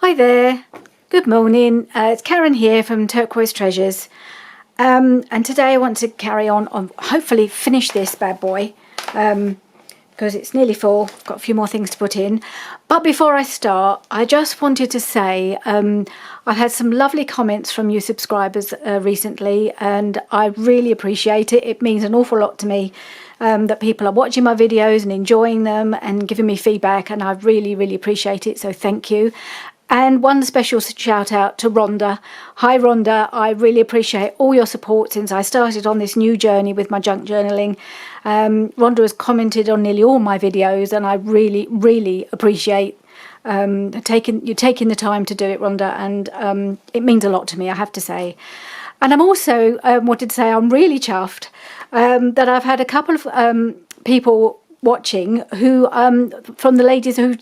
Hi there, good morning. It's Karen here from Turquoise Treasures, and today I want to carry on hopefully finish this bad boy because it's nearly full. I've got a few more things to put in, but before I start I just wanted to say I've had some lovely comments from you subscribers recently, and I really appreciate it. It means an awful lot to me that people are watching my videos and enjoying them and giving me feedback, and I really appreciate it, so thank you. And one special shout out to Rhonda. Hi Rhonda, I really appreciate all your support since I started on this new journey with my junk journaling. Rhonda has commented on nearly all my videos, and I really appreciate you taking the time to do it, Rhonda, and it means a lot to me, I have to say. And I'm also wanted to say I'm really chuffed that I've had a couple of people watching who from the ladies who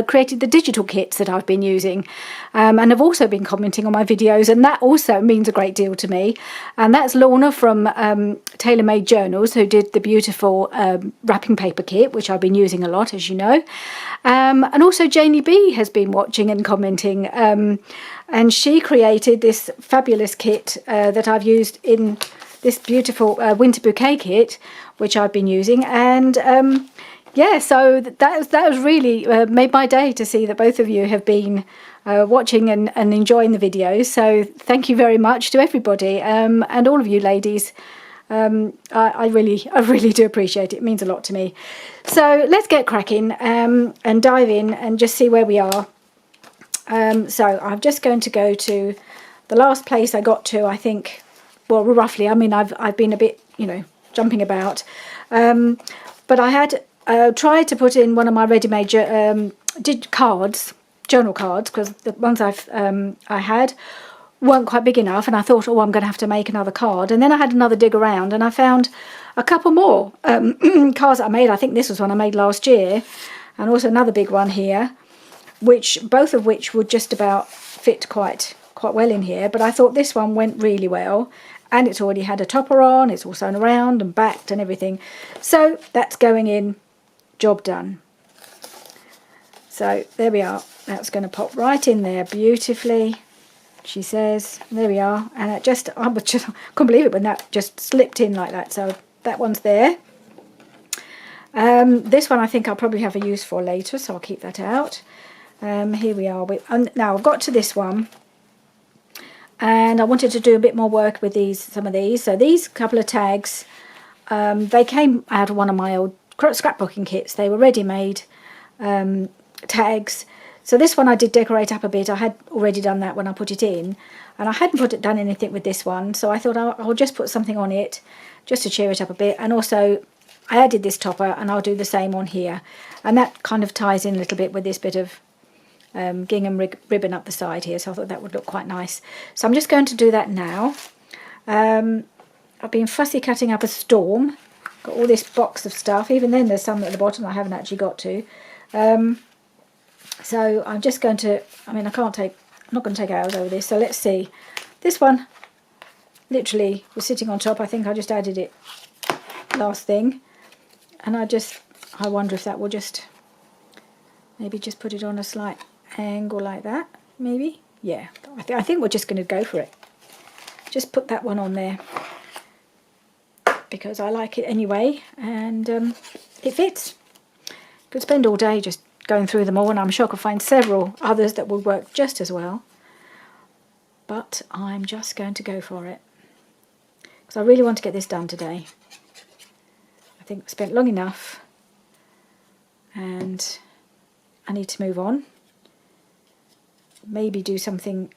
created the digital kits that I've been using, and have also been commenting on my videos, and that also means a great deal to me. And that's Lorna from Tailor Made Journals, who did the beautiful wrapping paper kit, which I've been using a lot, as you know. And also Janie B has been watching and commenting, and she created this fabulous kit that I've used in this beautiful winter bouquet kit, which I've been using. And yeah, so that was really made my day to see that both of you have been watching and enjoying the videos. So thank you very much to everybody, and all of you ladies. I really do appreciate it. It means a lot to me. So let's get cracking and dive in and just see where we are. So I'm just going to go to the last place I got to, I think. Well, roughly. I mean, I've been a bit, jumping about, but I had tried to put in one of my ready-made journal cards, because the ones I had weren't quite big enough, and I thought, oh, I'm going to have to make another card. And then I had another dig around, and I found a couple more cards that I made. I think this was one I made last year, and also another big one here, both of which would just about fit quite well in here. But I thought this one went really well, and it's already had a topper on. It's all sewn around and backed and everything, so that's going in. Job done. So there we are. That's going to pop right in there beautifully, she says. There we are. And I couldn't believe it when that just slipped in like that. So that one's there. This one I think I'll probably have a use for later, so I'll keep that out. Here we are. Now I've got to this one, and I wanted to do a bit more work with some of these. So these couple of tags, they came out of one of my old scrapbooking kits. They were ready-made tags. So this one I did decorate up a bit. I had already done that when I put it in, and I hadn't done anything with this one, so I thought I'll just put something on it just to cheer it up a bit. And also I added this topper, and I'll do the same on here, and that kind of ties in a little bit with this bit of gingham ribbon up the side here, so I thought that would look quite nice. So I'm just going to do that now. I've been fussy cutting up a storm. Got all this box of stuff. Even then there's some at the bottom I haven't actually got to. So I'm just going to, I'm not going to take hours over this. So let's see. This one literally was sitting on top. I think I just added it last thing. And I wonder if that will maybe just put it on a slight angle like that. Maybe. Yeah. I think we're just going to go for it. Just put that one on there, because I like it anyway, and it fits. Could spend all day just going through them all, and I'm sure I could find several others that would work just as well. But I'm just going to go for it, because I really want to get this done today. I think I spent long enough, and I need to move on. Maybe do something,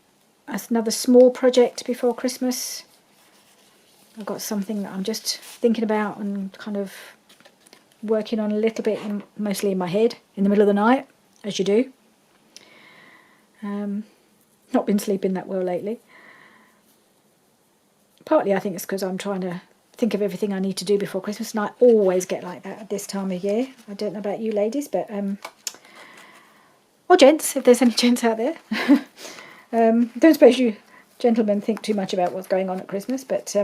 another small project before Christmas. I've got something that I'm just thinking about and kind of working on a little bit, mostly in my head, in the middle of the night, as you do. Not been sleeping that well lately. Partly I think it's because I'm trying to think of everything I need to do before Christmas, and I always get like that at this time of year. I don't know about you ladies, but or gents, if there's any gents out there. Don't suppose you gentlemen think too much about what's going on at Christmas, but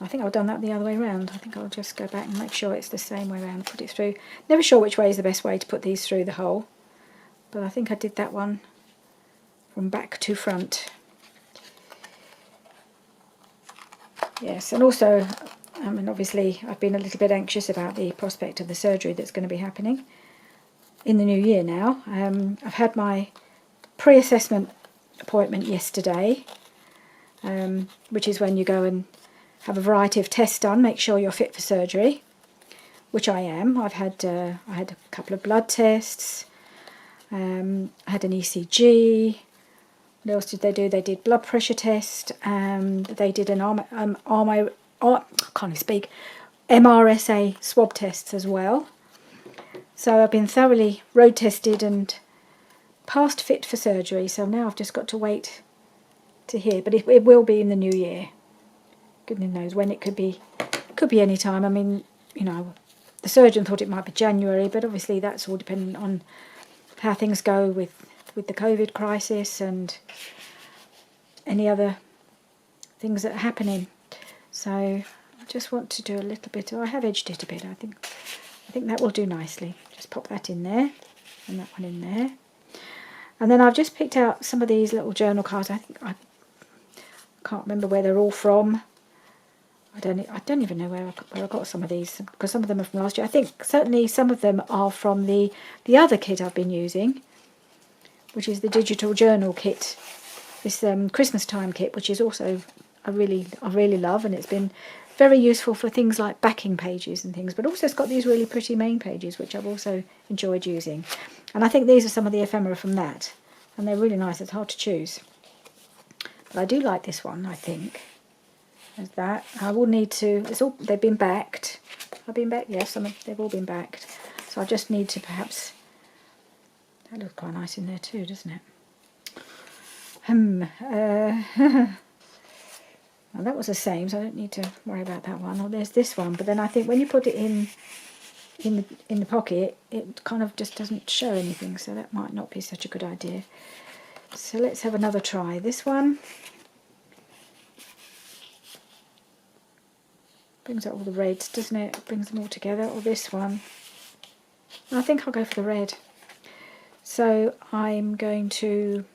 I think I've done that the other way around. I think I'll just go back and make sure it's the same way around, put it through. Never sure which way is the best way to put these through the hole. but I think I did that one from back to front. Yes, and also, I mean, obviously I've been a little bit anxious about the prospect of the surgery that's going to be happening in the new year now. I've had my pre-assessment appointment yesterday, which is when you go and have a variety of tests done, make sure you're fit for surgery, which I am. I had a couple of blood tests, I had an ECG. What else did they do? They did blood pressure test, they did an MRSA swab tests as well. So I've been thoroughly road tested and passed fit for surgery, so now I've just got to wait to hear, but it will be in the new year. Goodness knows when. It could be any time. I mean, you know, the surgeon thought it might be January, but obviously that's all dependent on how things go with the COVID crisis and any other things that are happening. So I just want to do a little bit. I have edged it a bit. I think that will do nicely. Just pop that in there and that one in there. And then I've just picked out some of these little journal cards. I can't remember where they're all from. I don't even know where I got some of these, because some of them are from last year. I think certainly some of them are from the other kit I've been using, which is the digital journal kit, this Christmas time kit, which is also I really love, and it's been very useful for things like backing pages and things, but also it's got these really pretty main pages which I've also enjoyed using. And I think these are some of the ephemera from that, and they're really nice. It's hard to choose, but I do like this one. I think there's that. I will need to, they've been backed. I've been backed, yes, they've all been backed, so I just need to perhaps, that looks quite nice in there too, doesn't it? Well, that was the same, so I don't need to worry about that one. Oh, there's this one, but then I think when you put it in the pocket, it kind of just doesn't show anything, so that might not be such a good idea. So let's have another try. This one brings out all the reds, doesn't it? It brings them all together. Or this one, I think I'll go for the red. So I'm going to,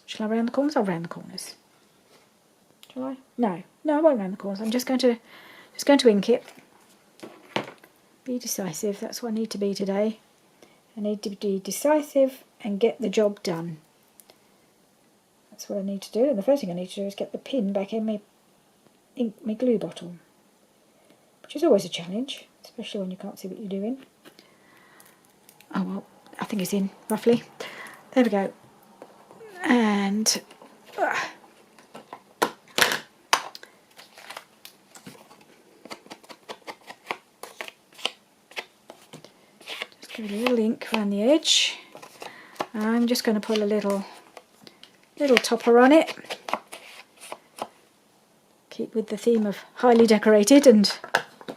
shall I round the corners? I'll round the corners. Shall I? No, I won't round the corners. I'm just going to ink it. Be decisive. That's what I need to be today. I need to be decisive and get the job done. That's what I need to do. And the first thing I need to do is get the pin back in my glue bottle, which is always a challenge, especially when you can't see what you're doing. Oh well, I think it's in roughly. There we go. And just give it a little ink around the edge. I'm just going to put a little topper on it. Keep with the theme of highly decorated and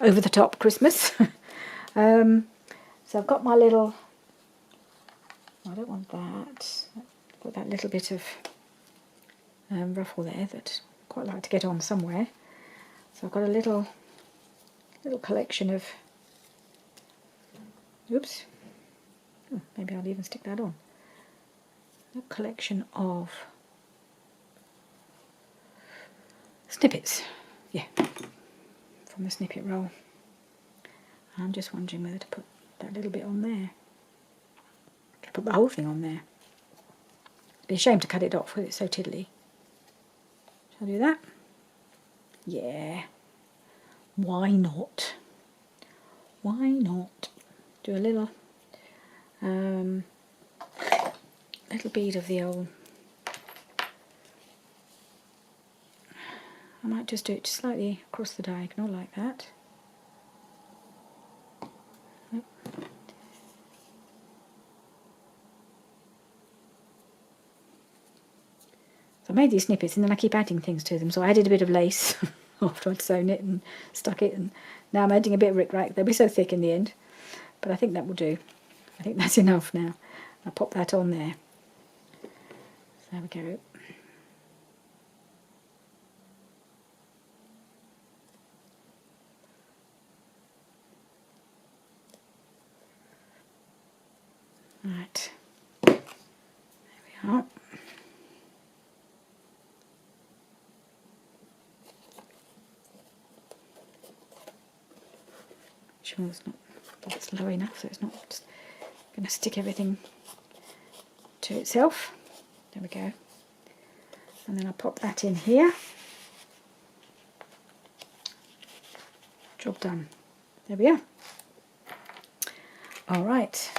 over the top Christmas. So I've got my little, I don't want that, got that little bit of ruffle there that I quite like to get on somewhere. So I've got a little collection of, oops, maybe I'll even stick that on. A collection of snippets, yeah, from the snippet roll. I'm just wondering whether to put that little bit on there. Put the whole thing on there. It'd be a shame to cut it off because it's so tiddly. Shall I do that? Yeah. Why not? Why not? Do a little bead of the old. I might just do it slightly across the diagonal like that. So I made these snippets and then I keep adding things to them. So I added a bit of lace after I'd sewn it and stuck it, and now I'm adding a bit of rickrack. They'll be so thick in the end, but I think that will do. I think that's enough now. I'll pop that on there. So there we go. Right, Oh. Sure it's not, that's low enough so it's not just going to stick everything to itself. There we go. And then I'll pop that in here. Job done. There we are. Alright,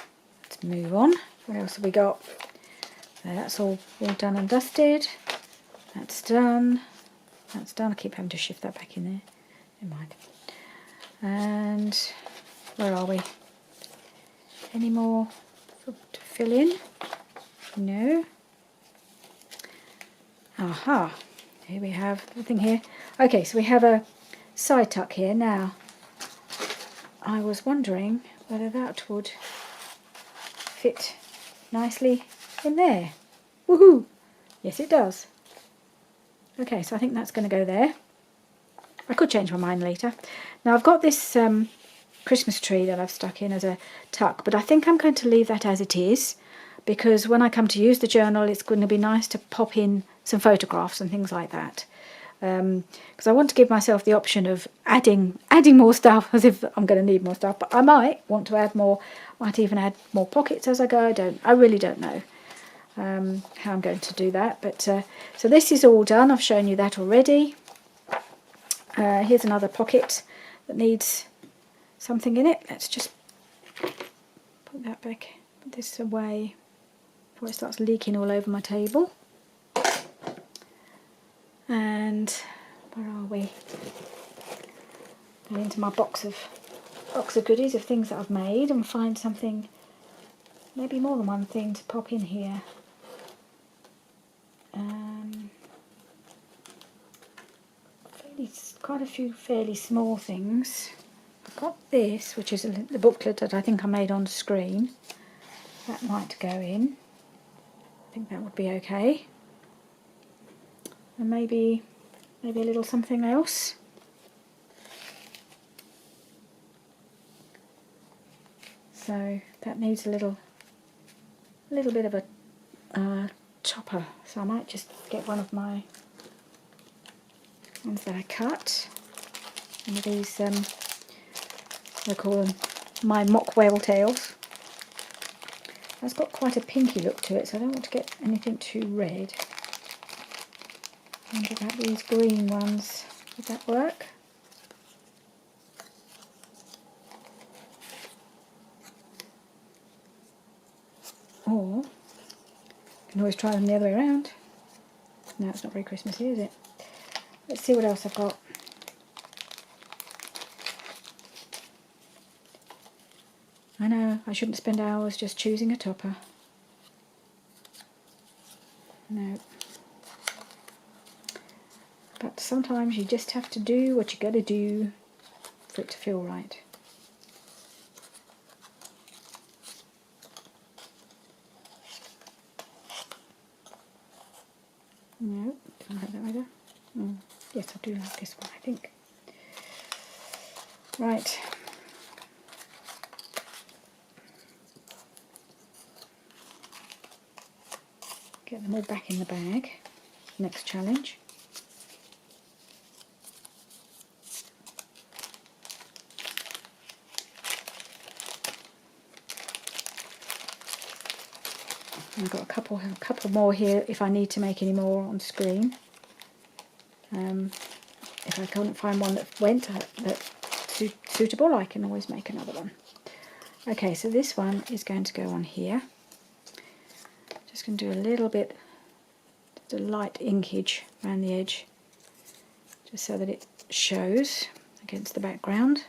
let's move on. What else have we got? That's all done and dusted. That's done. That's done. I keep having to shift that back in there. Never mind. And where are we? Any more to fill in? No. Aha. Here we have the thing here. Okay, so we have a side tuck here. Now, I was wondering whether that would fit nicely in there. Woohoo! Yes, it does. Okay, so I think that's going to go there. I could change my mind later. Now I've got this Christmas tree that I've stuck in as a tuck, but I think I'm going to leave that as it is, because when I come to use the journal it's going to be nice to pop in some photographs and things like that. Because I want to give myself the option of adding more stuff, as if I'm going to need more stuff, but I might want to add more, might even add more pockets as I go. I really don't know how I'm going to do that, but so this is all done. I've shown you that already. Here's another pocket that needs something in it. Let's just put that back, put this away before it starts leaking all over my table. And where are we? Go into my box of goodies, of things that I've made, and find something, maybe more than one thing to pop in here. Quite a few fairly small things. I've got this, which is the booklet that I think I made on screen. That might go in. I think that would be okay. And maybe a little something else. So that needs a little bit of a chopper. So I might just get one of my ones that I cut. One of these, I call them my mock whale tails. That's got quite a pinky look to it, so I don't want to get anything too red. And about these green ones, would that work? Or you can always try them the other way around. No, it's not very Christmassy, is it? Let's see what else I've got. I know, I shouldn't spend hours just choosing a topper. No. But sometimes you just have to do what you gotta do for it to feel right. No, don't like that either. Yes, I do like this one, I think. Right. Get them all back in the bag. Next challenge. I've got a couple more here if I need to make any more on screen. If I can't find one that's suitable, I can always make another one. Okay, so this one is going to go on here. Just going to do a little bit, just a light inkage around the edge, just so that it shows against the background.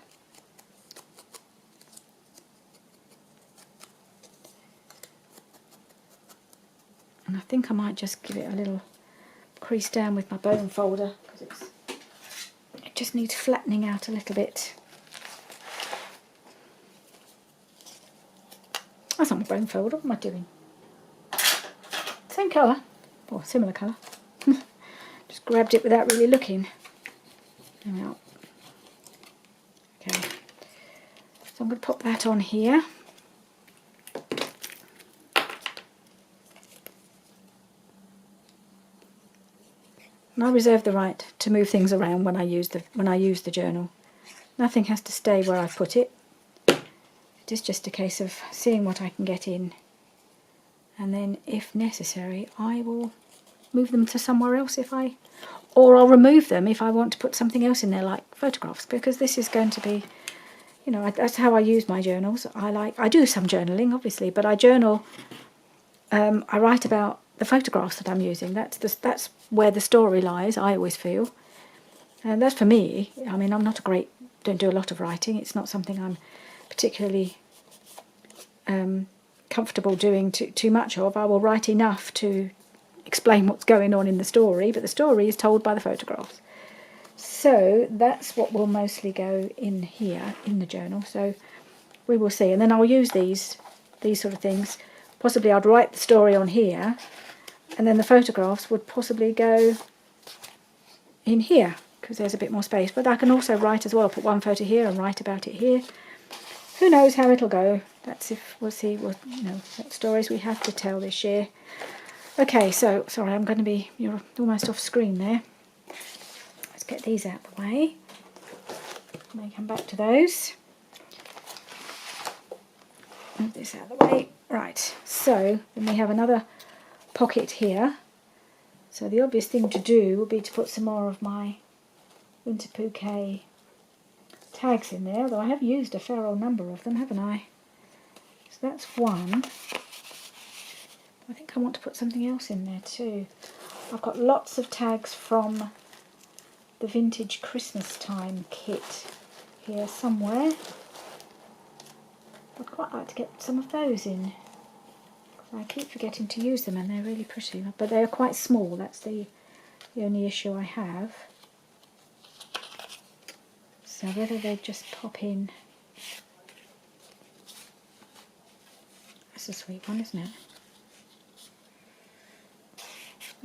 And I think I might just give it a little crease down with my bone folder, because it just needs flattening out a little bit. That's not my bone folder, what am I doing? Same colour, or similar colour. Just grabbed it without really looking. There we are. Okay, so I'm going to pop that on here. And I reserve the right to move things around when I use the journal. Nothing has to stay where I put it. It is just a case of seeing what I can get in, and then if necessary I will move them to somewhere else or I'll remove them if I want to put something else in there, like photographs, because this is going to be, you know, that's how I use my journals. I do some journaling obviously, but I journal, I write about the photographs that I'm using. That's where the story lies, I always feel. And that's for me. I mean, don't do a lot of writing. It's not something I'm particularly comfortable doing too much of. I will write enough to explain what's going on in the story, but the story is told by the photographs. So that's what will mostly go in here in the journal. So we will see, and then I'll use these sort of things. Possibly I'd write the story on here, and then the photographs would possibly go in here because there's a bit more space. But I can also write as well, put one photo here and write about it here. Who knows how it'll go? That's if we'll see what stories we have to tell this year. Okay, so sorry, you're almost off screen there. Let's get these out of the way. May come back to those. Move this out of the way. Right, so then we have another pocket here. So the obvious thing to do would be to put some more of my Winter Bouquet tags in there, although I have used a fair old number of them, haven't I? So that's one. I think I want to put something else in there too. I've got lots of tags from the Vintage Christmas Time kit here somewhere. I'd quite like to get some of those in. I keep forgetting to use them and they're really pretty, but they are quite small. That's the only issue I have. So whether they just pop in. That's a sweet one, isn't it?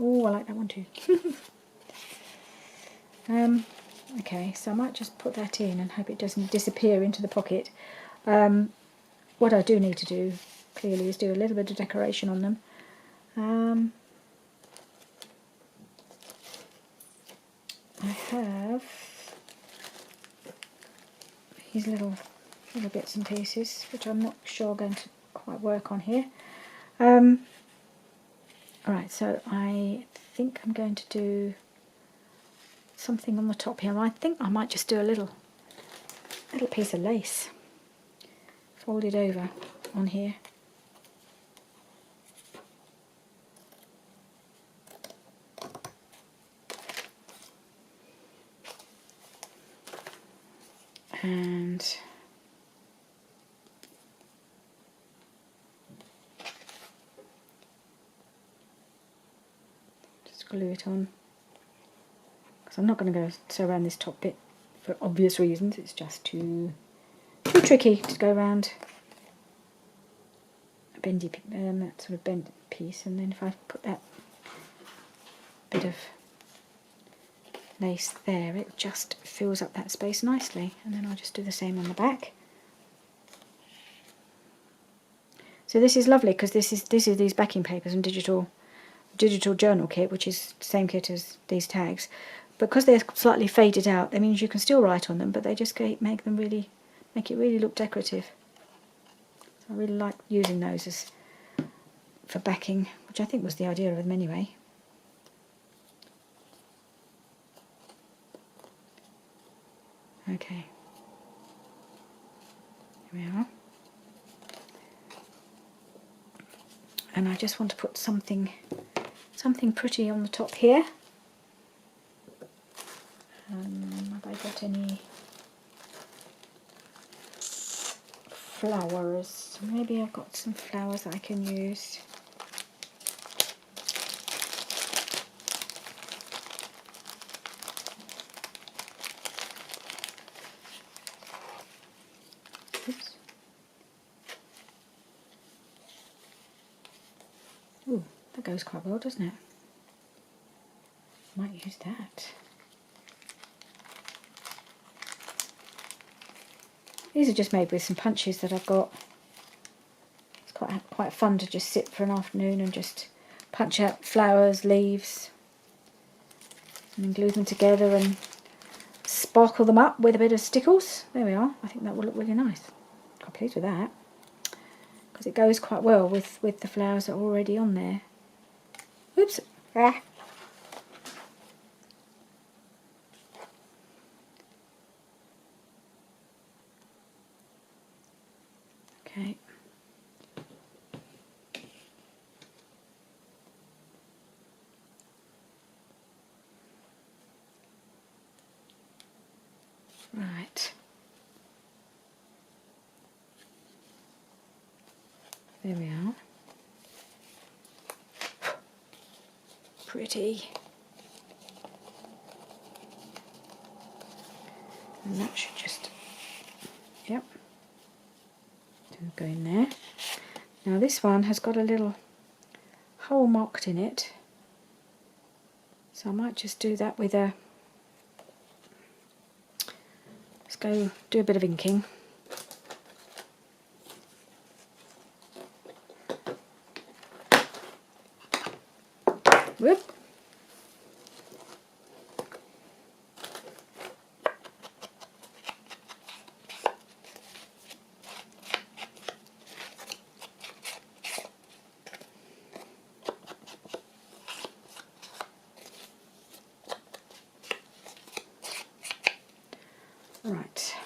Oh, I like that one too. Okay, so I might just put that in and hope it doesn't disappear into the pocket. What I do need to do, clearly, is do a little bit of decoration on them. I have these little bits and pieces, which I'm not sure are going to quite work on here. Alright, so I think I'm going to do something on the top here. I think I might just do a little piece of lace folded over on here. And just glue it on, because I'm not going to go sew around this top bit for obvious reasons. It's just too tricky to go around a bendy, that sort of bent piece. And then if I put that bit of lace there, it just fills up that space nicely. And then I'll just do the same on the back. So this is lovely because this is these backing papers and digital journal kit, which is the same kit as these tags. Because they're slightly faded out, that means you can still write on them, but they just make it really look decorative. So I really like using those for backing, which I think was the idea of them anyway. Okay, here we are. And I just want to put something pretty on the top here. Have I got any flowers? Maybe I've got some flowers that I can use. Oops. Ooh, that goes quite well, doesn't it? Might use that. These are just made with some punches that I've got. It's quite fun to just sit for an afternoon and just punch out flowers, leaves. and then glue them together and sparkle them up with a bit of stickles. There we are. I think that will look really nice. Quite pleased with that because it goes quite well with the flowers that are already on there. Oops. Ah. Okay. Right. There we are. Pretty. And that should just, yep, go in there. Now this one has got a little hole marked in it, so I might just do that with a, let's go do a bit of inking. Whoop. Right,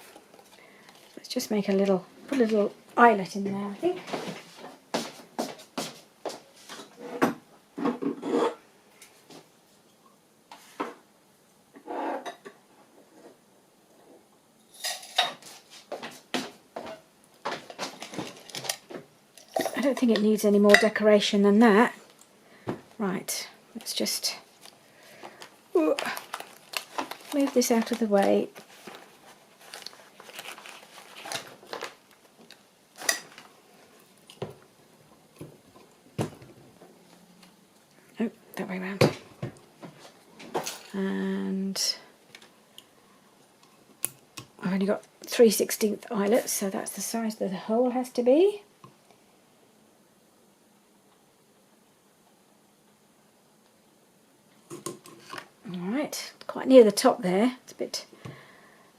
let's just make put a little eyelet in there, I think. I don't think it needs any more decoration than that. Right, let's just move this out of the way. Oh, that way around. And I've only got 3/16 eyelets, so that's the size that the hole has to be. Alright, quite near the top there. It's a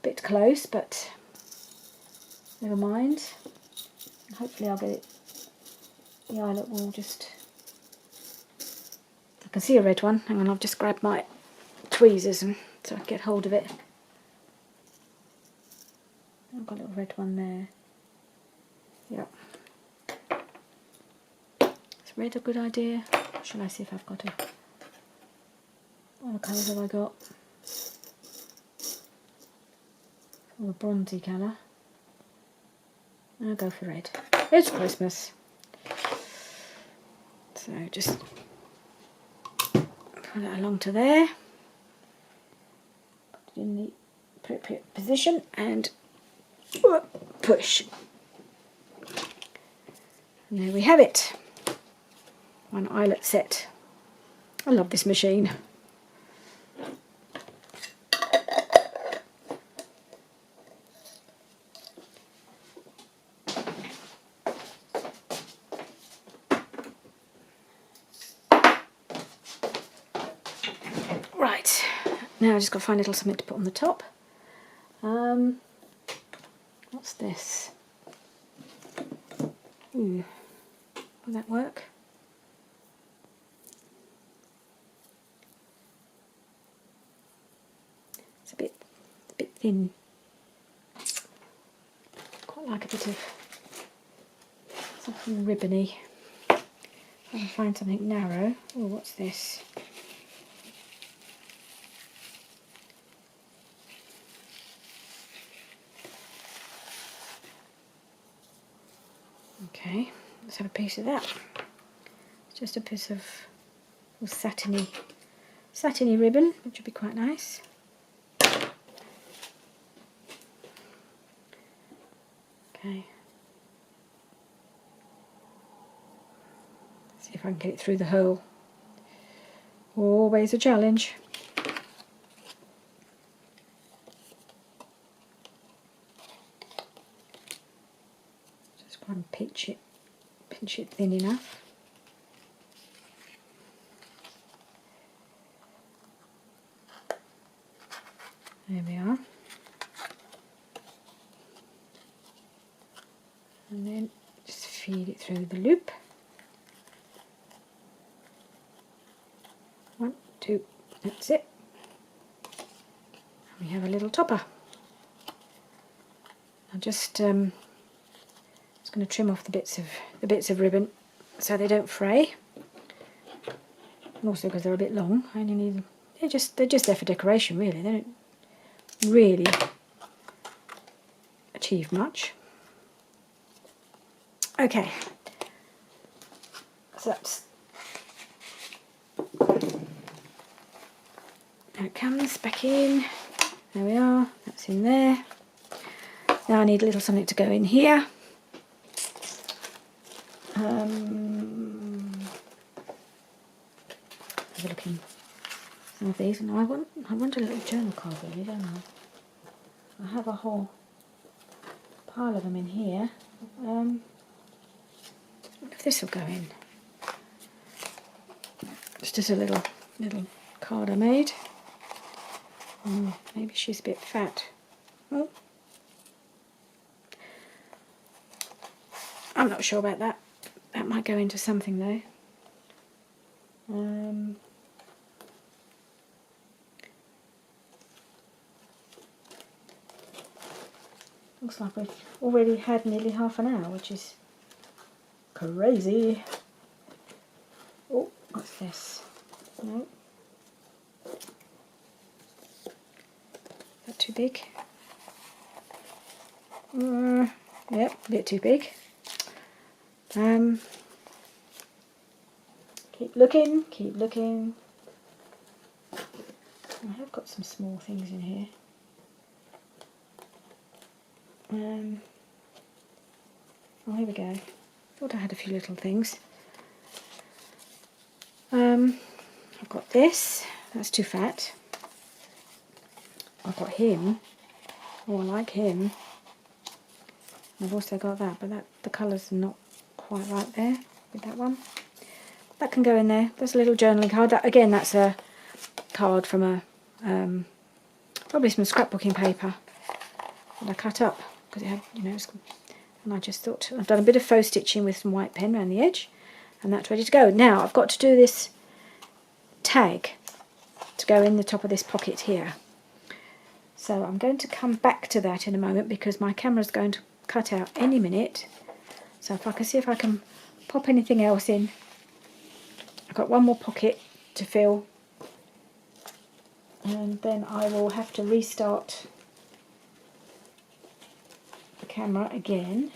bit close, but never mind. Hopefully I'll get it. The eyelet will just, I can see a red one. Hang on, I've just grabbed my tweezers and so I can get hold of it. I've got a little red one there. Yep. Is red a good idea? Shall I see if I've got a... What colours have I got? Oh, a bronzy colour. I'll go for red. It's Christmas. So just put it along to there. Put it in the appropriate position and push. And there we have it. One eyelet set. I love this machine. Right, now I've just got to find a little something to put on the top. What's this? Ooh, will that work? It's a bit thin. Quite like a bit of something ribbony. If I can find something narrow. Oh, what's this? Okay, let's have a piece of that. It's just a piece of satiny ribbon, which would be quite nice. Okay. See if I can get it through the hole. Always a challenge. Just try and pinch it thin enough. feed it through the loop. 1, 2, that's it. We have a little topper. I'm just going to trim off the bits of ribbon so they don't fray. And also because they're a bit long, I only need them. They're just there for decoration, really. They don't really achieve much. Okay, so that's, there it comes back in. There we are, that's in there. Now I need a little something to go in here. Have a look in some of these. And I want a little journal card really, don't I? I have a whole pile of them in here. I wonder if this will go in. It's just a little card I made. Maybe she's a bit fat. Oh. I'm not sure about that. That might go into something though. Looks like we've already had nearly half an hour, which is crazy. Oh, what's this? No. Is that too big? Yep, a bit too big. Keep looking, keep looking. I have got some small things in here. Oh, here we go. Thought I had a few little things. I've got this. That's too fat. I've got him. Oh, I like him. I've also got that, but the colours are not quite right there with that one. That can go in there. There's a little journaling card. That, again, that's a card from a probably some scrapbooking paper that I cut up because it had, you know, and I just thought I've done a bit of faux stitching with some white pen around the edge, and that's ready to go. Now I've got to do this tag to go in the top of this pocket here. So I'm going to come back to that in a moment because my camera's going to cut out any minute. So if I can see if I can pop anything else in. I've got one more pocket to fill, and then I will have to restart the camera again.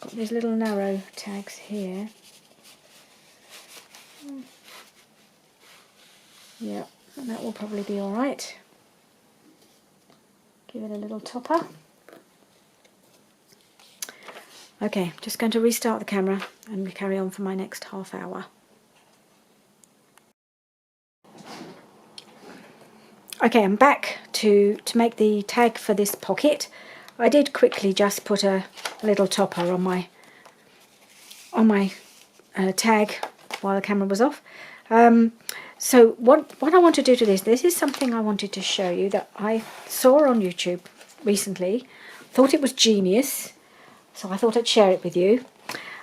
Got these little narrow tags here. Yeah, and that will probably be all right. Give it a little topper. Okay, just going to restart the camera and carry on for my next half hour. Okay, I'm back to make the tag for this pocket. I did quickly just put a little topper on my tag while the camera was off. So what I want to do to this is something I wanted to show you that I saw on YouTube recently. Thought it was genius, so I thought I'd share it with you.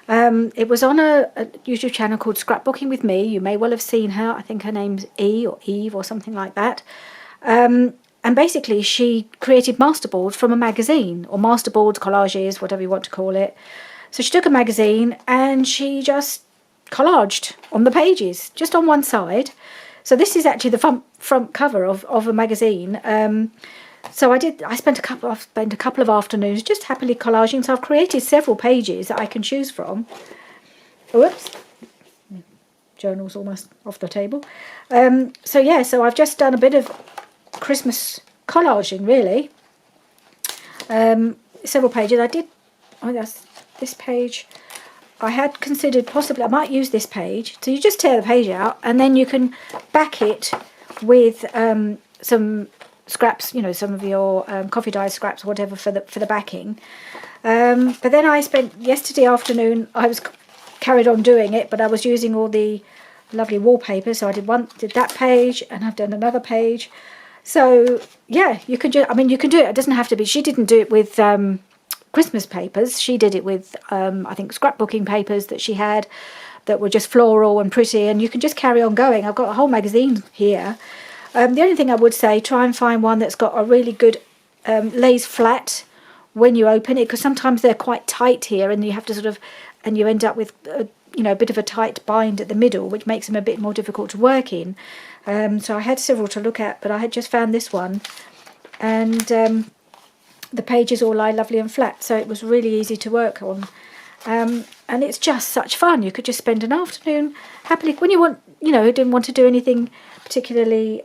It was on a YouTube channel called Scrapbooking with Me. You may well have seen her. I think her name's E or Eve or something like that. And basically she created masterboards from a magazine, or masterboards, collages, whatever you want to call it. So she took a magazine and she just collaged on the pages, just on one side. So this is actually the front cover of a magazine. So I spent a couple of afternoons just happily collaging. So I've created several pages that I can choose from. Whoops, journal's almost off the table. So yeah, so I've just done a bit of Christmas collaging, really. Several pages. That's this page. I had considered possibly I might use this page. So you just tear the page out and then you can back it with some scraps, you know, some of your coffee dye scraps or whatever for the backing. But then I spent yesterday afternoon, I was carried on doing it, but I was using all the lovely wallpaper. So I did that page, and I've done another page. So yeah, you can do it. It doesn't have to be. She didn't do it with Christmas papers. She did it with, I think, scrapbooking papers that she had that were just floral and pretty, and you can just carry on going. I've got a whole magazine here. The only thing I would say, try and find one that's got a really good, lays flat when you open it, because sometimes they're quite tight here, and you have to sort of, and you end up with, a bit of a tight bind at the middle, which makes them a bit more difficult to work in. So I had several to look at, but I had just found this one, and the pages all lie lovely and flat, so it was really easy to work on. And it's just such fun. You could just spend an afternoon happily when you want, didn't want to do anything particularly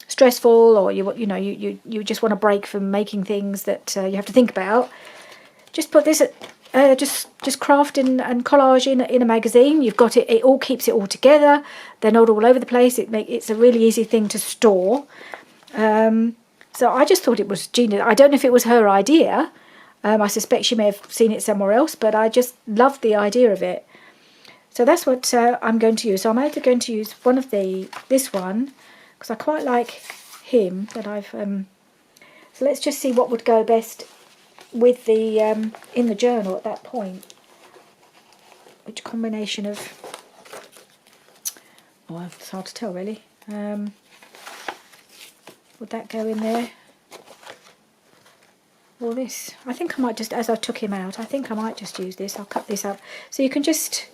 stressful, or you just want a break from making things that you have to think about. Just put this just craft and collage in a magazine. You've got it. It all keeps it all together. They're not all over the place. It's a really easy thing to store. So I just thought it was genius. I don't know if it was her idea. I suspect she may have seen it somewhere else, but I just loved the idea of it. So that's what I'm going to use. So I'm either going to use one of this one, because I quite like him that I've. So let's just see what would go best with the in the journal at that point. Which combination of? Oh, it's hard to tell really. Would that go in there? Or this? I think I might just, as I took him out, I think I might just use this. I'll cut this up. So you can just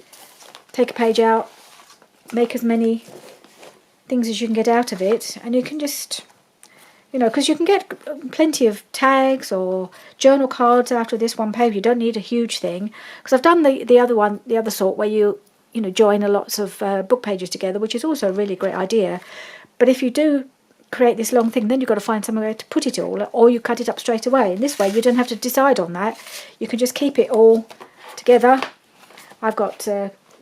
take a page out, make as many things as you can get out of it, and you can just, because you can get plenty of tags or journal cards out of this one paper. You don't need a huge thing, because I've done the other one, the other sort, where you join lots of book pages together, which is also a really great idea. But if you do create this long thing, then you've got to find somewhere to put it all, or you cut it up straight away. And this way you don't have to decide on that. You can just keep it all together. I've got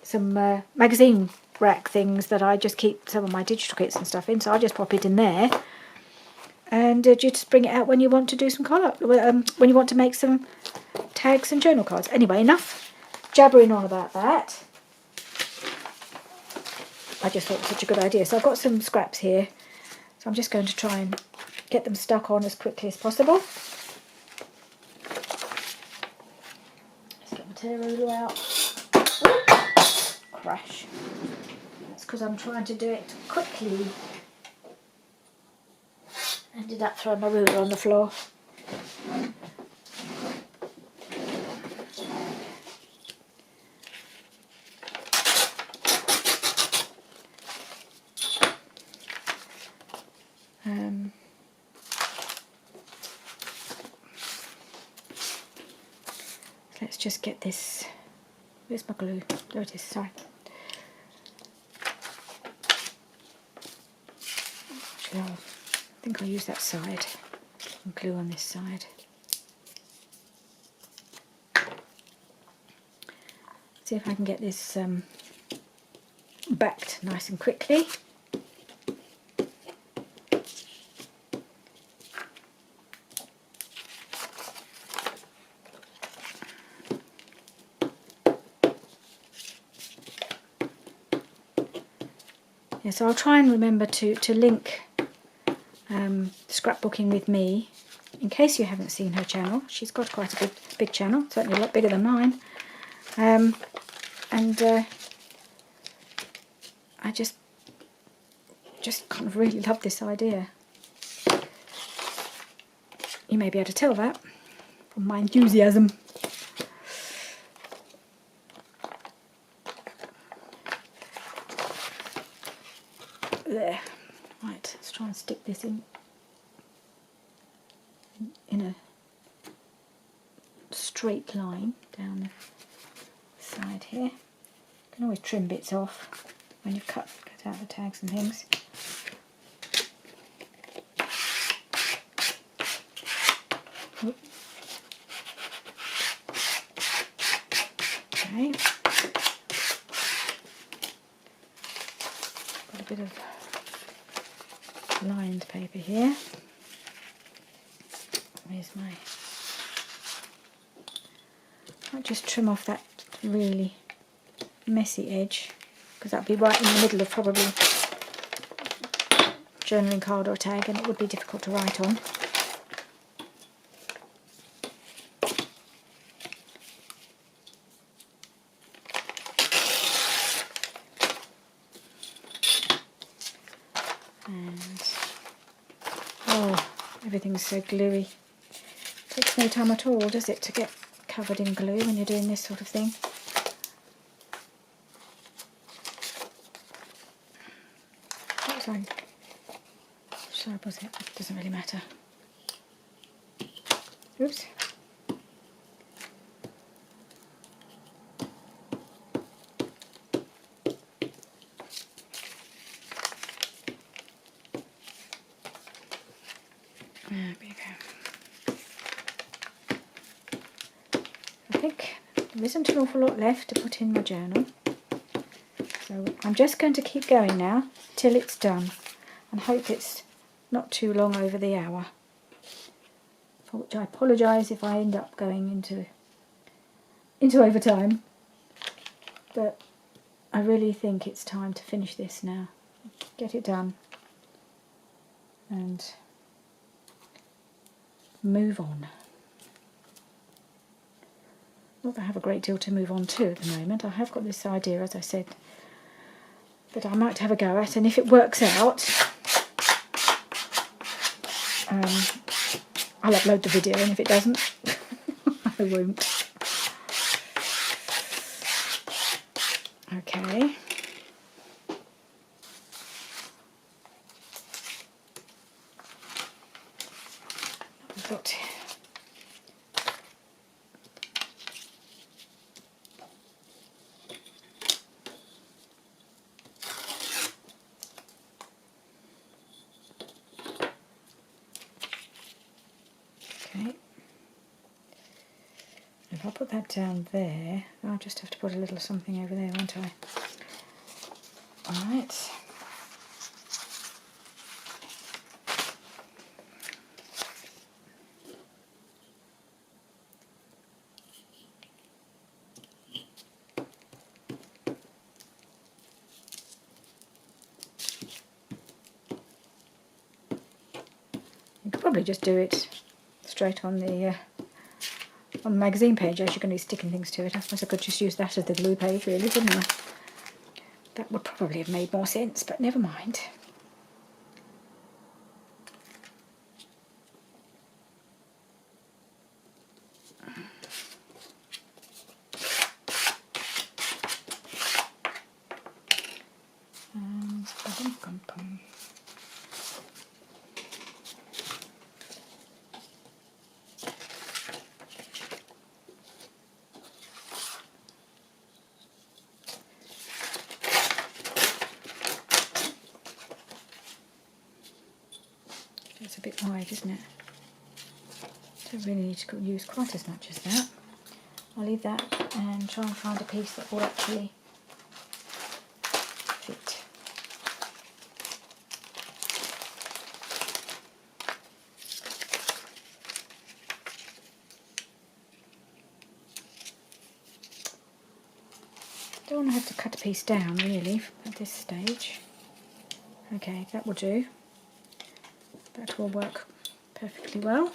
some magazine rack things that I just keep some of my digital kits and stuff in, so I just pop it in there, and you just bring it out when you want to do some when you want to make some tags and journal cards. Anyway, enough jabbering on about that. I just thought it was such a good idea. So I've got some scraps here. So I'm just going to try and get them stuck on as quickly as possible. Let's get my tear ruler out. Crash. That's because I'm trying to do it quickly. Ended up throwing my ruler on the floor. Let's just get this. Where's my glue? There it is, sorry. Actually, I think I'll use that side and glue on this side. See if I can get this backed nice and quickly. Yeah, so I'll try and remember to link scrapbooking with me, in case you haven't seen her channel. She's got quite a big channel, certainly a lot bigger than mine. And I just kind of really love this idea. You may be able to tell that from my enthusiasm. There. Right, let's try and stick this in a straight line down the side here. You can always trim bits off when you've cut out the tags and things. Okay. Got a bit of lined paper here. Where's my... I'll just trim off that really messy edge, because that'd be right in the middle of probably journaling card or tag, and it would be difficult to write on. And oh, everything's so gluey. Takes no time at all, does it, to get covered in glue when you're doing this sort of thing. What side was it? It doesn't really matter. Oops. There we go. I think there isn't an awful lot left to put in my journal. So I'm just going to keep going now till it's done and hope it's not too long over the hour. For which I apologise if I end up going into overtime. But I really think it's time to finish this now. Get it done. And move on. Not that I have a great deal to move on to at the moment. I have got this idea, as I said, that I might have a go at, and if it works out, I'll upload the video, and if it doesn't, I won't. Okay. I've got okay. If I put that down there, I'll just have to put a little something over there, won't I? Alright. You could probably just do it straight on the magazine page as you're going to be sticking things to it. I suppose I could just use that as the glue page, really, couldn't I? That would probably have made more sense, but never mind. And it's a bit wide, isn't it? Don't really need to use quite as much as that. I'll leave that and try and find a piece that will actually fit. Don't want to have to cut a piece down really at this stage. Okay, that will do. That will work perfectly well.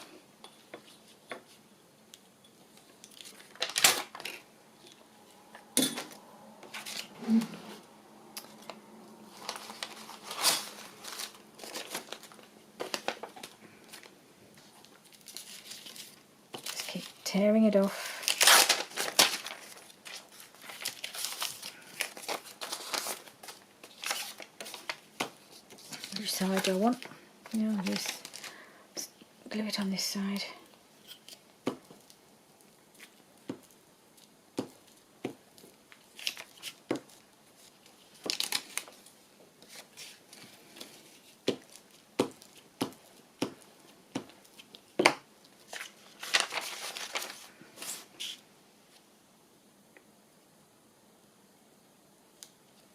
Just keep tearing it off. Which side do I want? No, I'll just glue it on this side.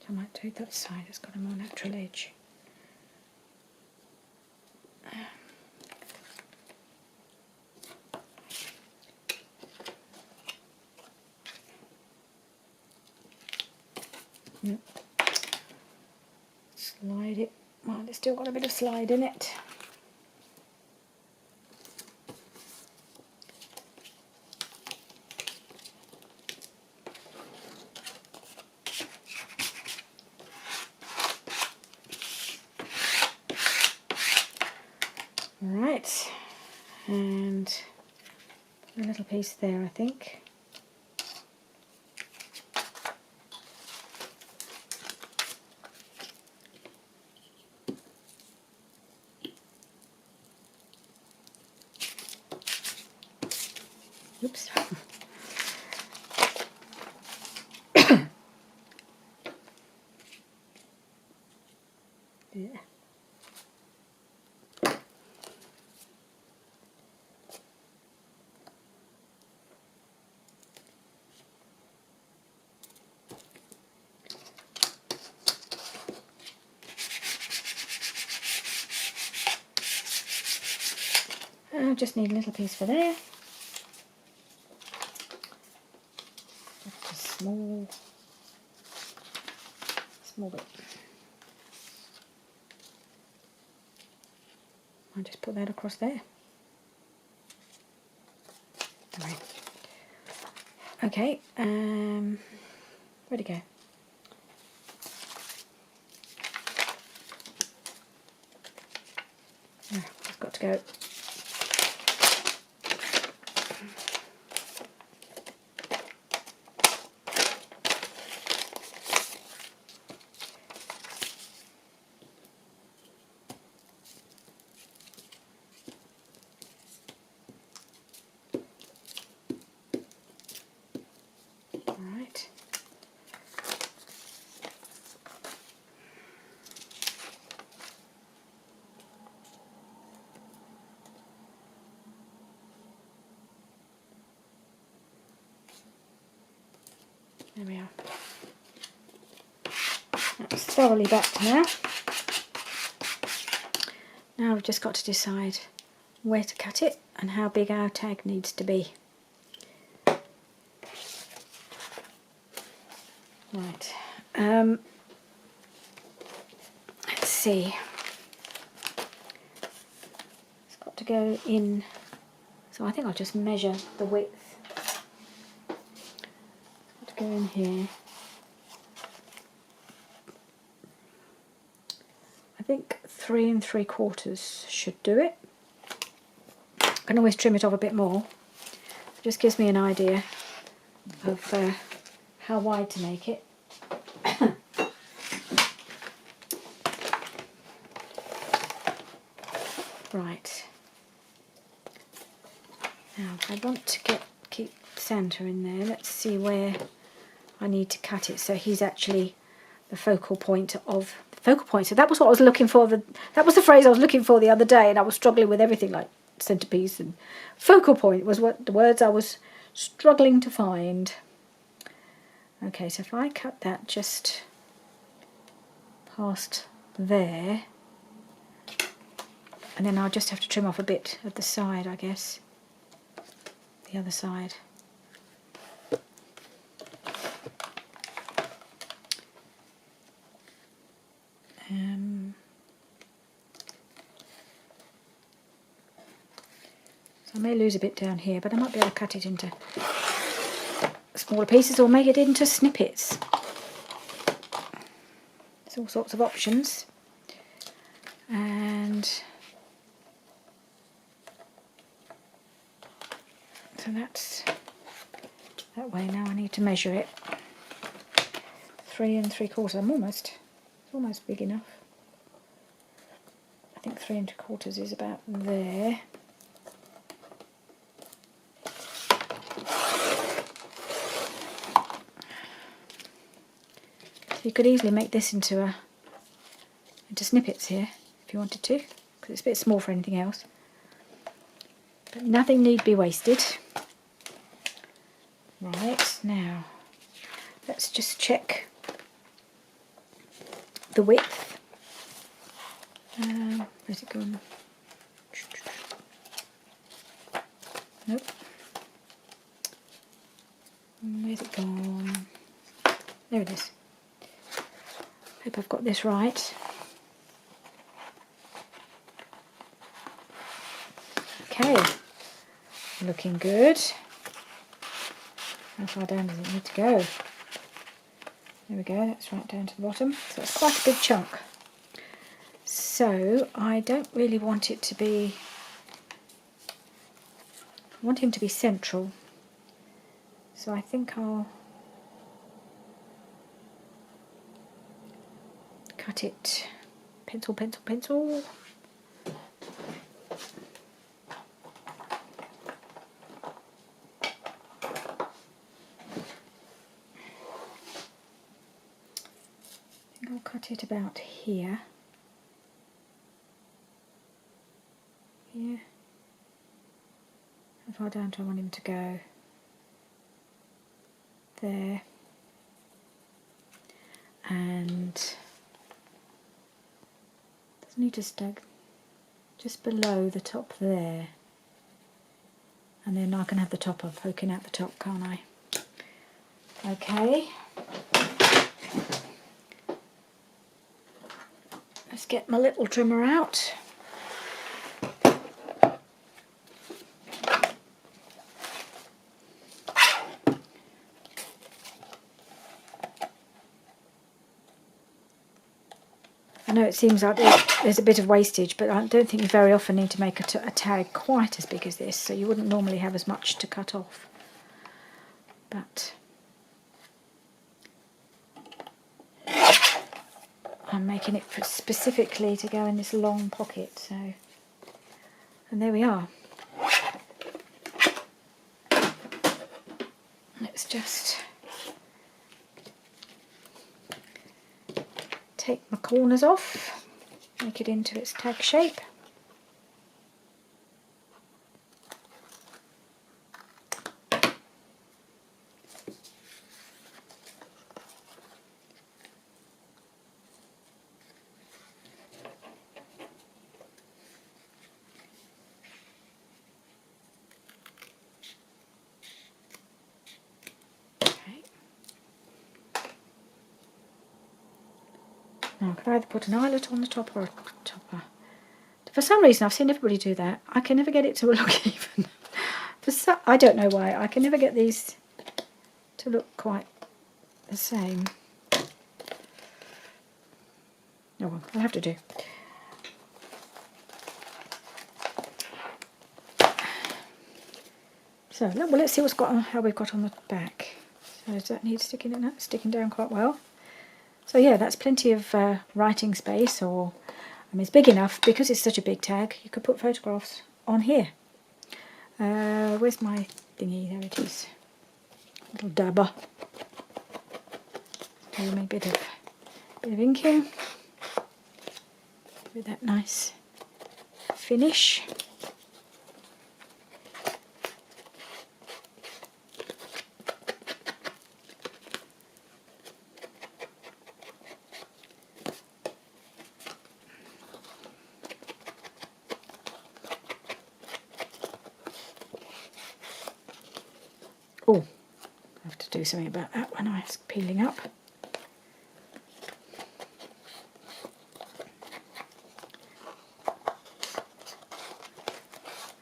I might do that side, it's got a more natural edge. Yep. Slide it. Well, it's still got a bit of slide in it. Right, and a little piece there, I think. Oops. Yeah. I just need a little piece for there. Just a small bit. I'll just put that across there. Right. Okay, where'd it go? Oh, it's got to go. Right. There we are. That's thoroughly backed now. Now we've just got to decide where to cut it and how big our tag needs to be. Right. Let's see. It's got to go in. So I think I'll just measure the width. It's got to go in here. I think 3 3/4 should do it. I can always trim it off a bit more. It just gives me an idea of how wide to make it. Right. Now I want to keep Santa in there. Let's see where I need to cut it so he's actually the focal point of the focal point. So that was what I was looking for. That was the phrase I was looking for the other day, and I was struggling with everything like centerpiece and focal point was what the words I was struggling to find. Okay, so if I cut that just past there, and then I'll just have to trim off a bit of the side, I guess. The other side. So I may lose a bit down here, but I might be able to cut it into smaller pieces or make it into snippets. There's all sorts of options. And so that's that way. Now I need to measure it. 3 3/4. It's almost big enough. I think 3 3/4 is about there. So you could easily make this into snippets here if you wanted to, because it's a bit small for anything else. But nothing need be wasted. Right, now let's just check the width. Where's it gone? Nope. Where's it gone? There it is. Hope I've got this right. Okay, looking good. How far down does it need to go? There we go, that's right down to the bottom. So it's quite a big chunk. So I don't really want it to be I want him to be central, so I think I'll cut it. Pencil, pencil, pencil. I think I'll cut it about here. Here. How far down do I want him to go? There. And doesn't need to stag just below the top there. And then I can have the topper poking out the top, can't I? Okay. Let's get my little trimmer out. I know it seems like there's a bit of wastage, but I don't think you very often need to make a tag quite as big as this, so you wouldn't normally have as much to cut off. But I'm making it specifically to go in this long pocket, so, and there we are. Let's just take my corners off, make it into its tag shape. Now, I could either put an eyelet on the top or a topper. For some reason, I've seen everybody do that. I can never get it to look even. I don't know why. I can never get these to look quite the same. Oh well, I'll have to do. So, well, let's see how we've got on the back. So does that need sticking in? That's sticking down quite well. So yeah, that's plenty of writing space, or I mean, it's big enough because it's such a big tag. You could put photographs on here. Where's my thingy? There it is. Little dabber. Do a bit of inking with that nice finish. Oh, I have to do something about that when I was peeling up.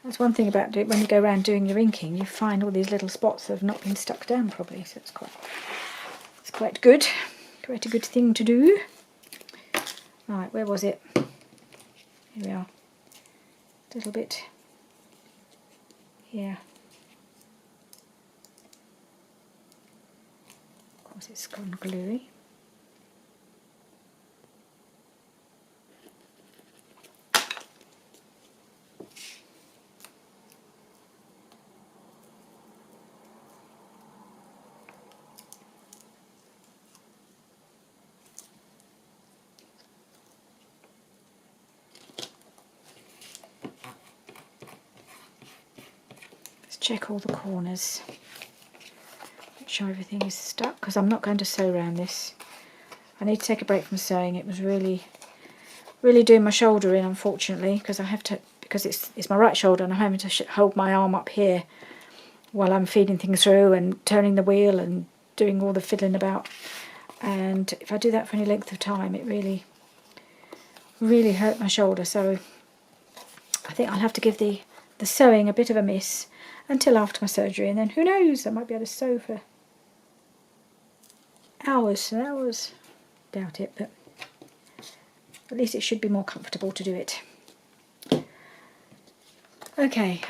That's one thing about when you go around doing your inking, you find all these little spots that have not been stuck down properly, so it's quite good. Quite a good thing to do. Right, where was it? Here we are. A little bit here. Of course it's gone gluey. Check all the corners, make sure everything is stuck, because I'm not going to sew around this. I need to take a break from sewing. It was really doing my shoulder in, unfortunately, because I have to, because it's my right shoulder and I'm having to hold my arm up here while I'm feeding things through and turning the wheel and doing all the fiddling about. And if I do that for any length of time, it really hurt my shoulder. So I think I'll have to give the sewing a bit of a miss until after my surgery, and then who knows, I might be able to sew for hours and hours. Doubt it, but at least it should be more comfortable to do it. Okay,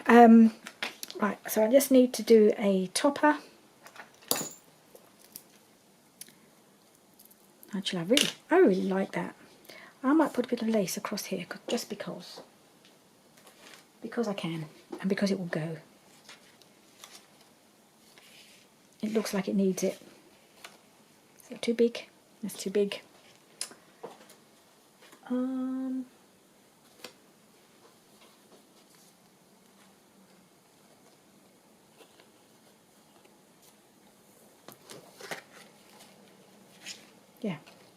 Right, so I just need to do a topper. Actually, I really like that. I might put a bit of lace across here, just because I can, and because it will go. It looks like it needs it. Is that too big? That's too big. Yeah,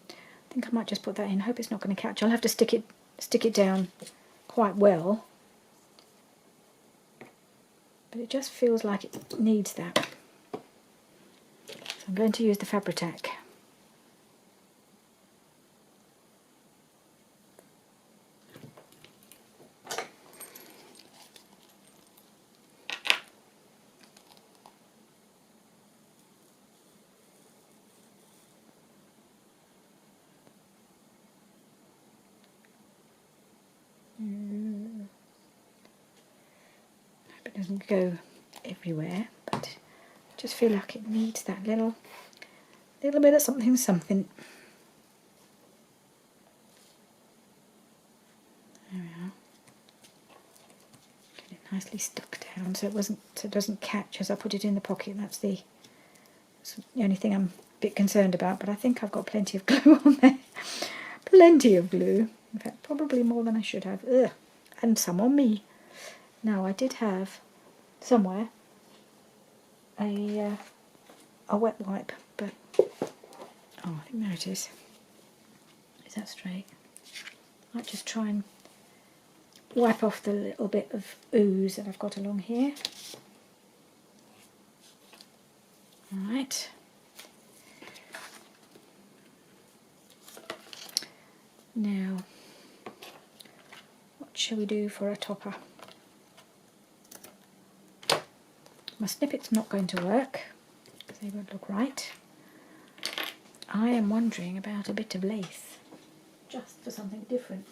I think I might just put that in. Hope it's not going to catch. I'll have to stick it down quite well, but it just feels like it needs that. So I'm going to use the Fabri-Tac. Hope it doesn't go everywhere, but I just feel like it needs that little bit of something. There we are. Get it nicely stuck down so it doesn't catch as I put it in the pocket. That's the only thing I'm a bit concerned about, but I think I've got plenty of glue on there. Plenty of glue. In fact, probably more than I should have. Ugh. And some on me. Now, I did have somewhere a wet wipe, but oh, I think there it is. Is that straight? I might just try and wipe off the little bit of ooze that I've got along here. Alright. Now, what shall we do for a topper? My snippet's not going to work because they won't look right. I am wondering about a bit of lace, just for something different.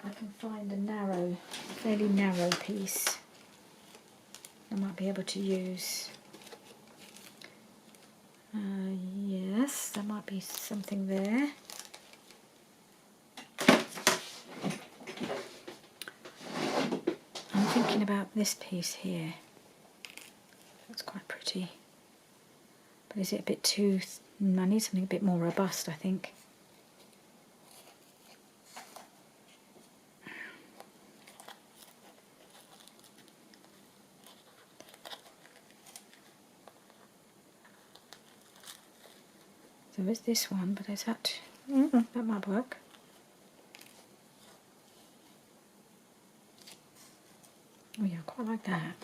I can find a fairly narrow piece I might be able to use. Yes, there might be something there. I'm thinking about this piece here. That's quite pretty. But is it a bit too... I need something a bit more robust, I think. So there's this one, but is that... that might work. Oh yeah, I quite like that.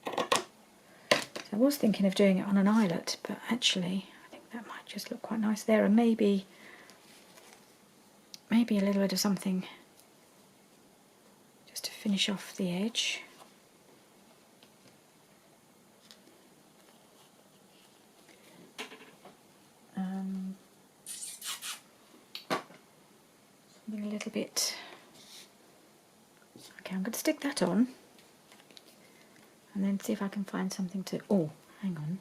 So I was thinking of doing it on an eyelet, but actually I think that might just look quite nice there, and maybe a little bit of something just to finish off the edge. Something a little bit... Okay, I'm going to stick that on and then see if I can find something to... Oh, hang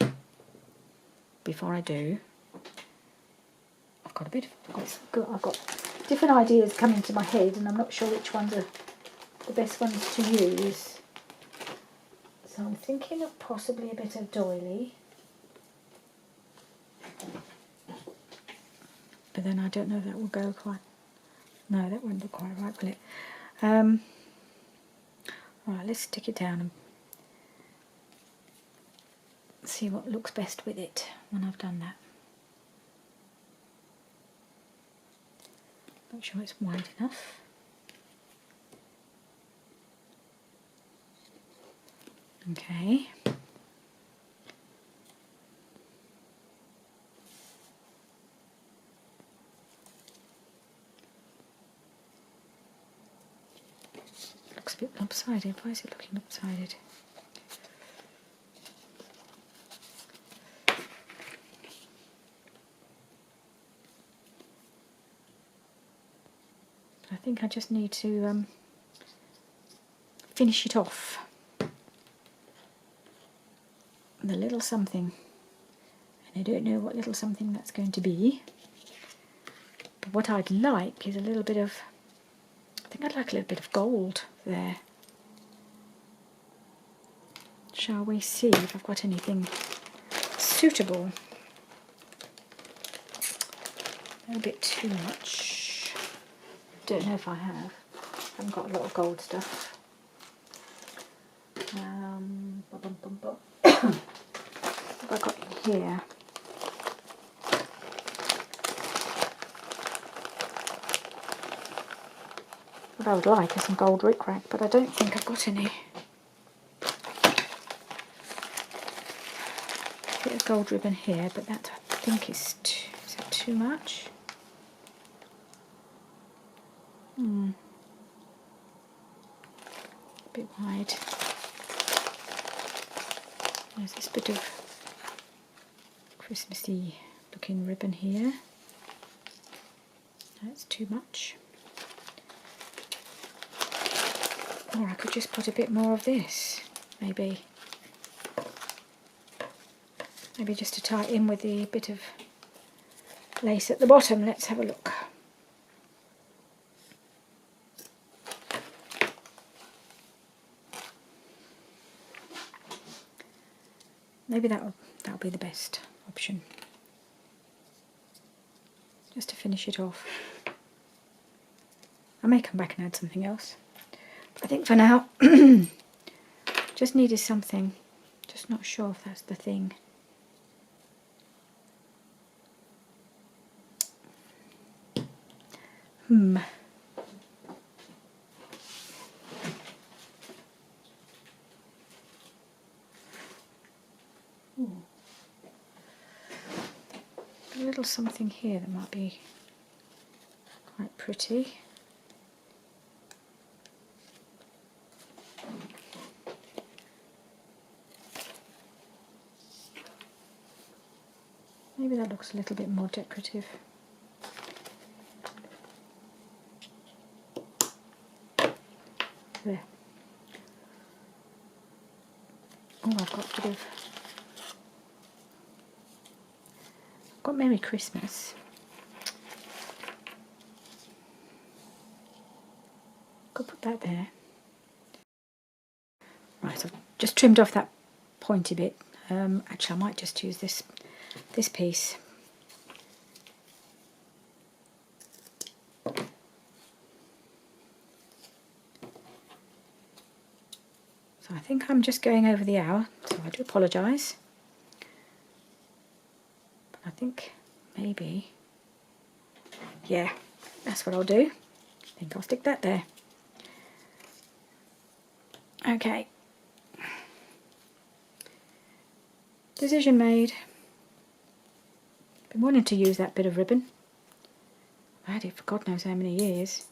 on. Before I do, I've got different ideas coming to my head, and I'm not sure which ones are the best ones to use. So I'm thinking of possibly a bit of doily. But then I don't know if that will go quite... No, that won't look quite right, will it? Right, let's stick it down and see what looks best with it when I've done that. Make sure it's wide enough. Okay. Looks a bit lopsided. Why is it looking lopsided? I think I just need to finish it off with a little something. And I don't know what little something that's going to be. But what I'd like is a little bit of, I think I'd like a little bit of gold there. Shall we see if I've got anything suitable? A little bit too much. Don't know if I have. I haven't got a lot of gold stuff. What have I got in here? What I would like is some gold rickrack, but I don't think I've got any. Bit of gold ribbon here, but that I think is that too much? A bit wide. There's this bit of Christmassy looking ribbon here. That's too much. Or I could just put a bit more of this, maybe. Maybe just to tie it in with the bit of lace at the bottom. Let's have a look. Maybe that'll be the best option. Just to finish it off. I may come back and add something else. But I think for now, just needed something. Just not sure if that's the thing. A little something here that might be quite pretty. Maybe that looks a little bit more decorative. There. Oh, I've got a bit of... got Merry Christmas. Could put that there. Right, so I've just trimmed off that pointy bit. Actually, I might just use this piece. So I think I'm just going over the hour, so I do apologise. But I think maybe, yeah, that's what I'll do. I think I'll stick that there. Okay. Decision made. Been wanting to use that bit of ribbon. I've had it for God knows how many years.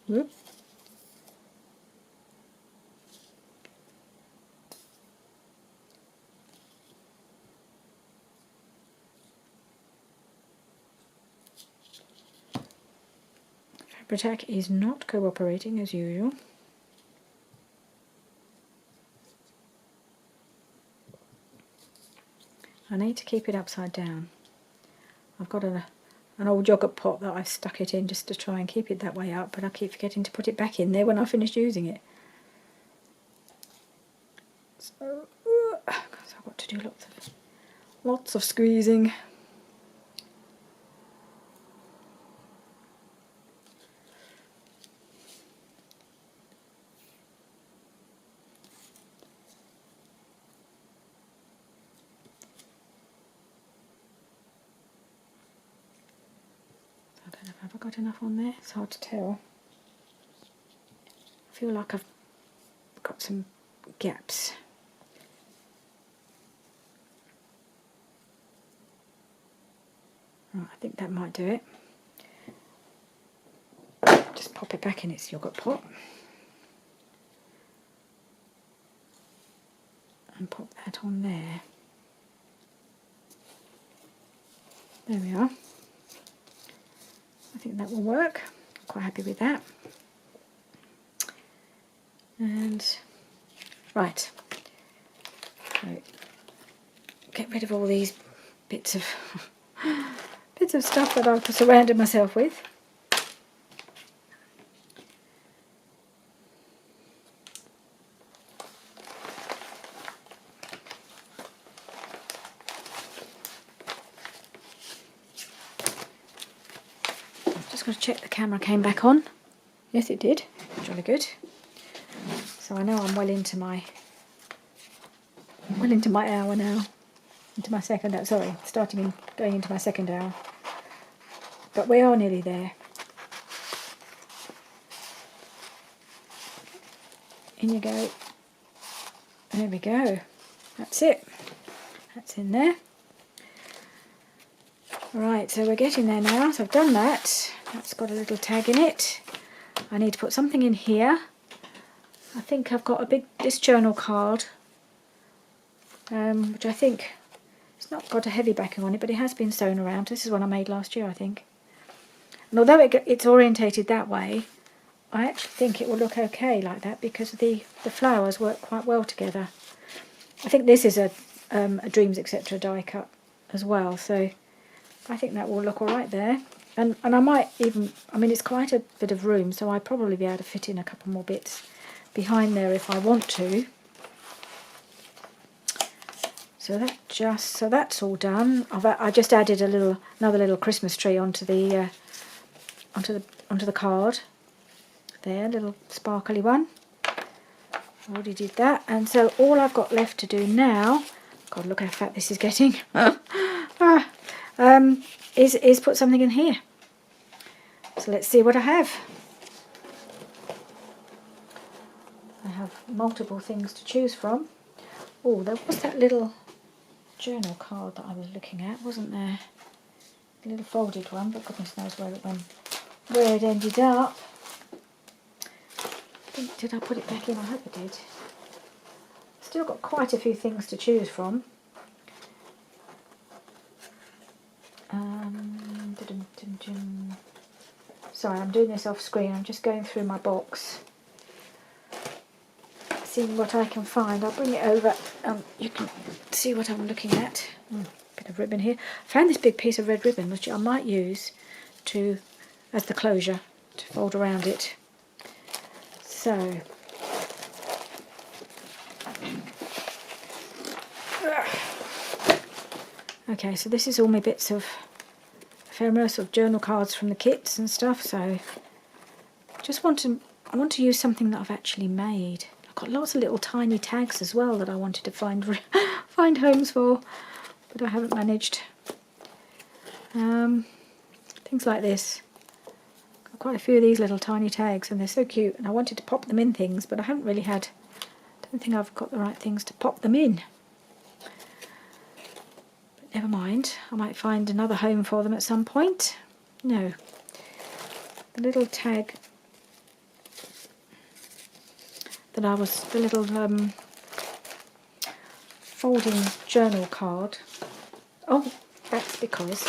Whoop. Fabri-Tac is not cooperating as usual. I need to keep it upside down. I've got an old yogurt pot that I've stuck it in just to try and keep it that way up, but I keep forgetting to put it back in there when I finish using it. So I've got to do lots of squeezing. I don't know if I've got enough on there, it's hard to tell. I feel like I've got some gaps. Right, I think that might do it. Just pop it back in its yogurt pot. and pop that on there. There we are. I think that will work. I'm quite happy with that. And right, so get rid of all these bits of stuff that I've surrounded myself with. Just got to check the camera came back on. Yes, it did. Jolly good. So I know I'm well into my hour now. Into my second hour. Sorry, going into my second hour. But we are nearly there. In you go. There we go. That's it. That's in there. Right, so we're getting there now. So I've done that. That's got a little tag in it. I need to put something in here. I think I've got this journal card, which I think it's not got a heavy backing on it, but it has been sewn around. This is one I made last year, I think. And although it's orientated that way, I actually think it will look okay like that because the flowers work quite well together. I think this is a Dreams Etc. die cut as well, so I think that will look all right there. And I might even, I mean, it's quite a bit of room, so I'd probably be able to fit in a couple more bits behind there if I want to. So that's all done. I just added another little Christmas tree onto the card. There, little sparkly one. Already did that, and so all I've got left to do now, God, look how fat this is getting. Is put something in here. So let's see what I have. I have multiple things to choose from. Oh, there was that little journal card that I was looking at, wasn't there? A little folded one, but goodness knows where it ended up. Did I put it back in? I hope I did. Still got quite a few things to choose from. Sorry, I'm doing this off screen. I'm just going through my box, seeing what I can find. I'll bring it over. You can see what I'm looking at. Bit of ribbon here. I found this big piece of red ribbon, which I might use as the closure to fold around it. So, okay, so this is all my bits of ephemera, sort of journal cards from the kits and stuff. So, I want to use something that I've actually made. I've got lots of little tiny tags as well that I wanted to find homes for, but I haven't managed. Things like this. Got quite a few of these little tiny tags, and they're so cute. And I wanted to pop them in things, but I haven't really had. Don't think I've got the right things to pop them in. Never mind, I might find another home for them at some point. No. The little tag that the little folding journal card. Oh, that's because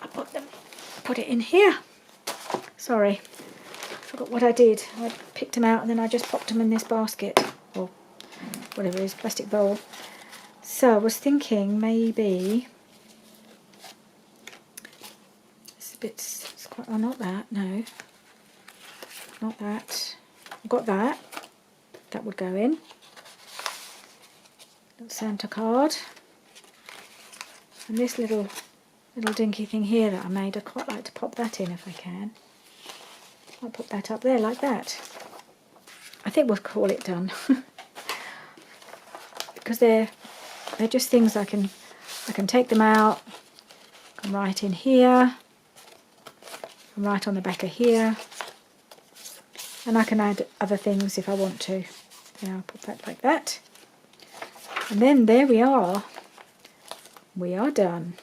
I put it in here. Sorry, forgot what I did. I picked them out and then I just popped them in this basket, or whatever it is, plastic bowl. So I was thinking maybe it's quite, oh, not that, no, not that. I've got that. That would go in. Little Santa card. And this little dinky thing here that I made, I'd quite like to pop that in if I can. I'll put that up there like that. I think we'll call it done. Because they're just things I can take them out, I can write in here, and write on the back of here, and I can add other things if I want to. Yeah, I'll put that like that. And then there we are. We are done.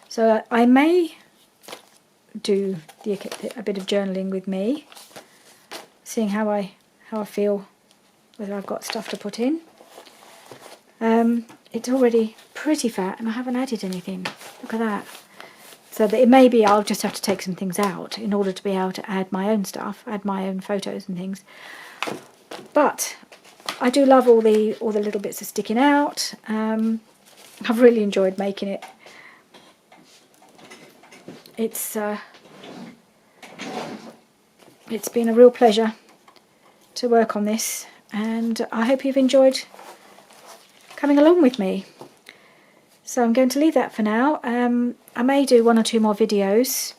So I may do a bit of journaling with me, seeing how I feel whether I've got stuff to put in. It's already pretty fat and I haven't added anything. Look at that. So that it may be I'll just have to take some things out in order to be able to add my own stuff, add my own photos and things. But I do love all the little bits are sticking out. I've really enjoyed making it. It's been a real pleasure to work on this, and I hope you've enjoyed coming along with me. So I'm going to leave that for now. I may do 1 or 2 more videos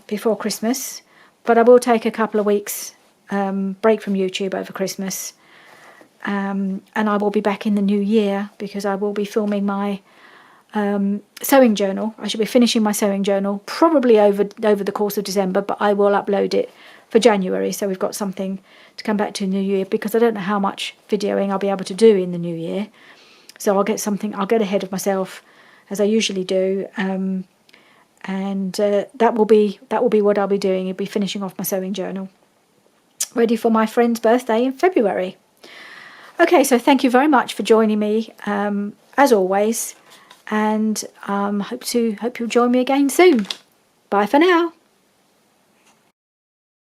before Christmas, but I will take a couple of weeks break from YouTube over Christmas, and I will be back in the new year because I will be filming my sewing journal. I should be finishing my sewing journal probably over the course of December, but I will upload it for January, so we've got something to come back to in the new year, because I don't know how much videoing I'll be able to do in the new year. So I'll get ahead of myself as I usually do, and that will be what I'll be doing. I'll be finishing off my sewing journal, ready for my friend's birthday in February. Okay, so thank you very much for joining me, as always, and hope you'll join me again soon. Bye for now.